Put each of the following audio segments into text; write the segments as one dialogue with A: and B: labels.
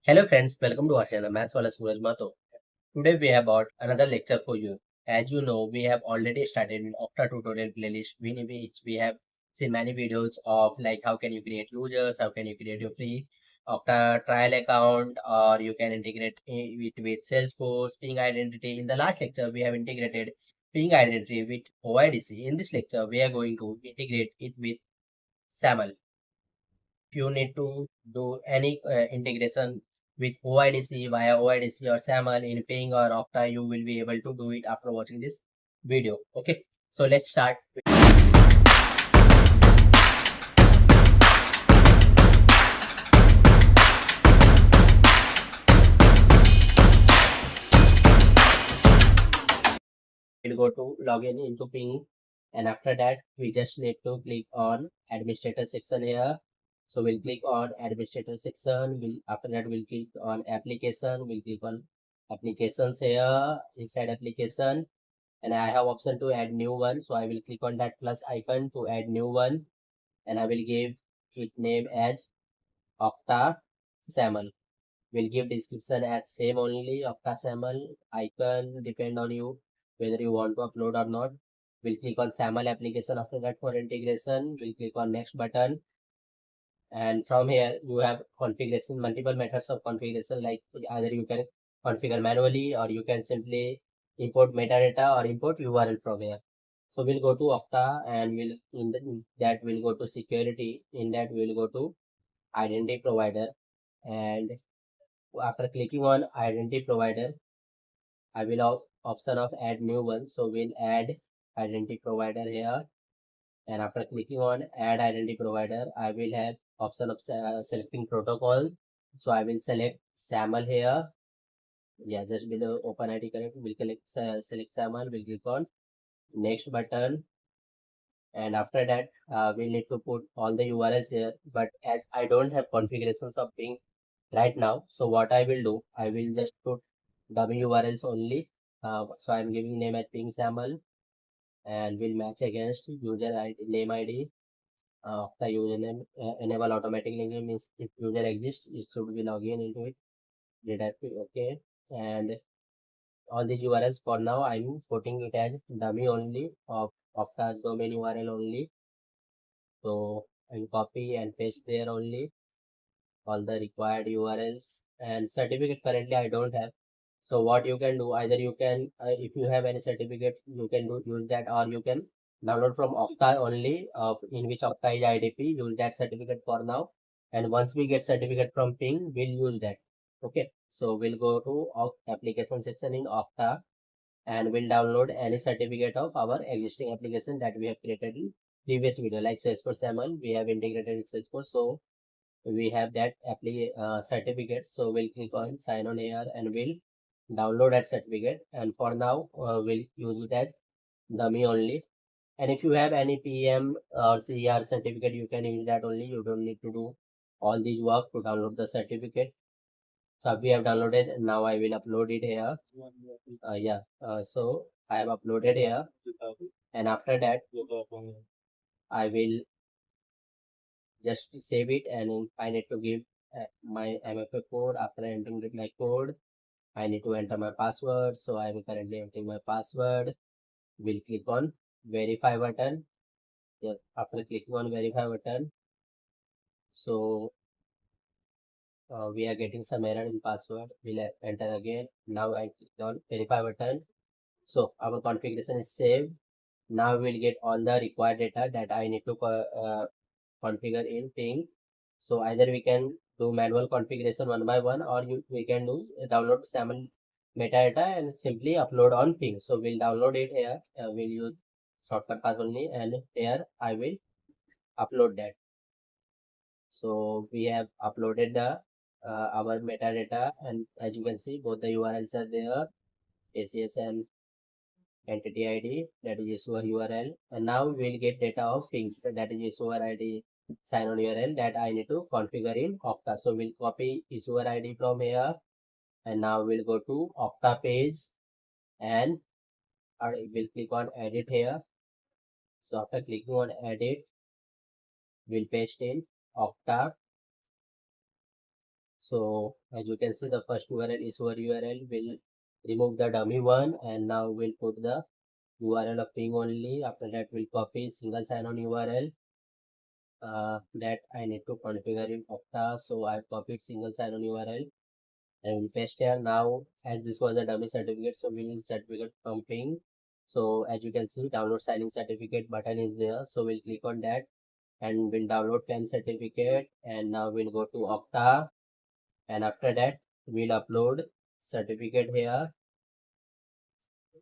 A: Hello friends, welcome to our channel Maths Wala Suraj Mato. Today we have got another lecture for you. As you know, we have already started an Okta tutorial playlist in which we have seen many videos of like how can you create users, how can you create your free Okta trial account, or you can integrate it with Salesforce, Ping Identity. In the last lecture, we have integrated Ping Identity with OIDC. In this lecture, we are going to integrate it with SAML. If you need to do any integration with OIDC via OIDC or SAML in Ping or Okta, you will be able to do it after watching this video. Okay, so let's start. We'll go to login into Ping, and after that we just need to click on administrator section here. So we'll click on administrator section. After that we'll click on application. We'll click on applications here. Inside application, and I have option to add new one, so I will click on that plus icon to add new one, and I will give it name as Okta SAML. We'll give description as same only, Okta SAML. Icon depend on you whether you want to upload or not. We'll click on SAML application. After that, for integration we'll click on next button, and from here you have configuration, multiple methods of configuration, like either you can configure manually or you can simply import metadata or import URL from here. So we'll go to Okta, and in that we'll go to security. In that we'll go to identity provider, and after clicking on identity provider, I will have option of add new one. So we'll add identity provider here, and after clicking on add identity provider, I will have option of selecting protocol. So I will select SAML here. Yeah, just below OpenID connect, we'll select SAML. We'll click on next button, and after that we need to put all the URLs here. But as I don't have configurations of Ping right now, so what I will do, I will just put dummy URLs only. So I'm giving name at Ping SAML, and will match against user ID, name ID. The username enable automatic linking means if user exists, it should be login into it. Did I okay? And all these URLs for now I'm putting it as dummy only of the domain URL only. So I'll copy and paste there only all the required URLs, and certificate currently I don't have. So what you can do, either you can if you have any certificate, you can use that, or you can download from Okta only, in which Okta is IDP. Use that certificate for now, and once we get certificate from Ping, we'll use that. Okay, so we'll go to application section in Okta, and we'll download any certificate of our existing application that we have created in previous video, like Salesforce SAML. We have integrated in Salesforce, so we have that certificate. So we'll click on sign on here, and we'll download that certificate, and for now we'll use that dummy only. And if you have any PM or CR certificate, you can use that only. You don't need to do all these work to download the certificate. So we have downloaded. Now I will upload it here. So I have uploaded here, and after that I will just save it, and I need to give my MFA code. After entering my code, I need to enter my password. So I am currently entering my password. We'll click on verify button. Yeah, after clicking on verify button, so we are getting some error in password. We'll enter again. Now I click on verify button. So our configuration is saved. Now we'll get all the required data that I need to configure in Ping. So either we can do manual configuration one by one, or we can do download SAML metadata and simply upload on Ping. So we'll download it here. We'll use shortcut path only, and here I will upload that. So we have uploaded the our metadata, and as you can see, both the URLs are there, ACS and entity ID, that is issuer URL, and now we'll get data of Ping, that is issuer ID sign on URL that I need to configure in Okta. So we'll copy issuer ID from here, and now we'll go to Okta page, and we'll click on edit here. So after clicking on edit, we'll paste in Okta. So as you can see, the first URL is our URL. We'll remove the dummy one, and now we'll put the URL of ping only. After that, we'll copy single sign-on URL that I need to configure in Okta. So I've copied single sign-on URL and we'll paste here. Now, as this was a dummy certificate, so we'll use certificate from ping. So as you can see, download signing certificate button is there. So we'll click on that and we'll download PAN certificate. And now we'll go to Okta, and after that we'll upload certificate here.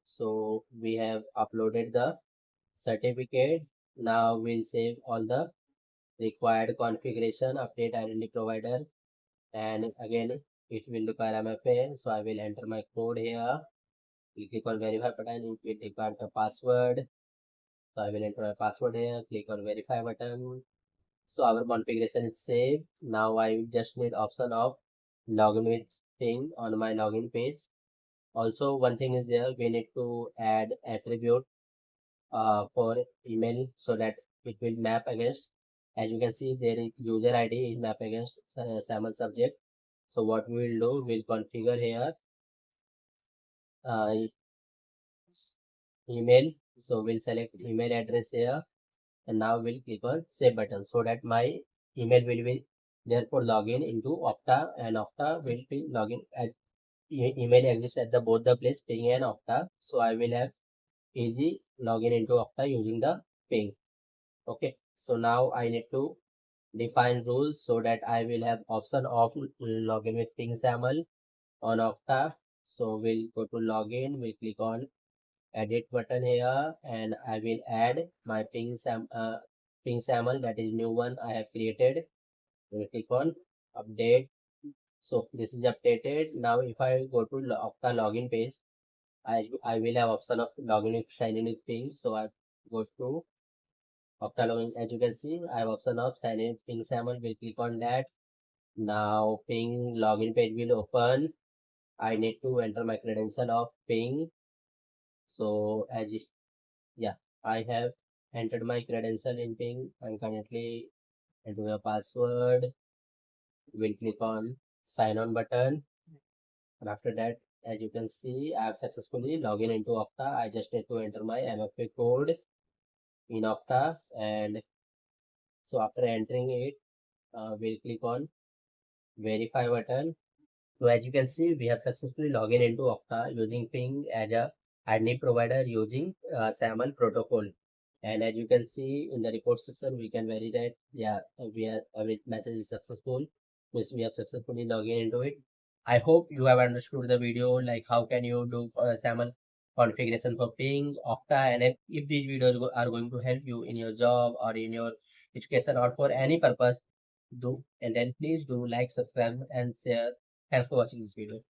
A: So we have uploaded the certificate. Now we'll save all the required configuration, update identity provider, and again it will require MFA. So I will enter my code here. We'll click on verify button. It will require the password. So I will enter my password here. Click on verify button. So our configuration is saved. Now I just need option of login with thing on my login page. Also, one thing is there, we need to add attribute for email so that it will map against. As you can see, there is user ID is map against SAML subject. So what we will do, we'll configure here email. So we'll select email address here, and now we'll click on save button so that my email will be therefore login into Okta, and Okta will be login at email exists at the both the place ping and Okta. So I will have easy login into Okta using the ping. Okay, so now I need to define rules so that I will have option of login with ping SAML on Okta. So we'll go to login, we'll click on edit button here, and I will add my ping SAML, that is new one I have created. We'll click on update. So this is updated. Now if I go to Okta login page, I will have option of login with sign in with ping. So I go to Okta login. As you can see, I have option of sign in with ping SAML. We'll click on that. Now ping login page will open. I need to enter my credential of ping. So I have entered my credential in ping. I'm currently entering a password. We'll click on sign on button, and after that, as you can see, I have successfully logged in into Okta. I just need to enter my MFA code in Okta, and so after entering it, we'll click on verify button. So as you can see, we have successfully logged in into Okta using ping as a identity provider using SAML protocol. And as you can see in the report section, we can verify that we are every message is successful, means we have successfully logged in into it. I hope you have understood the video, like how can you do SAML configuration for ping Okta, and if these videos are going to help you in your job or in your education or for any purpose, do, and then please do like, subscribe and share. Thanks for watching this video.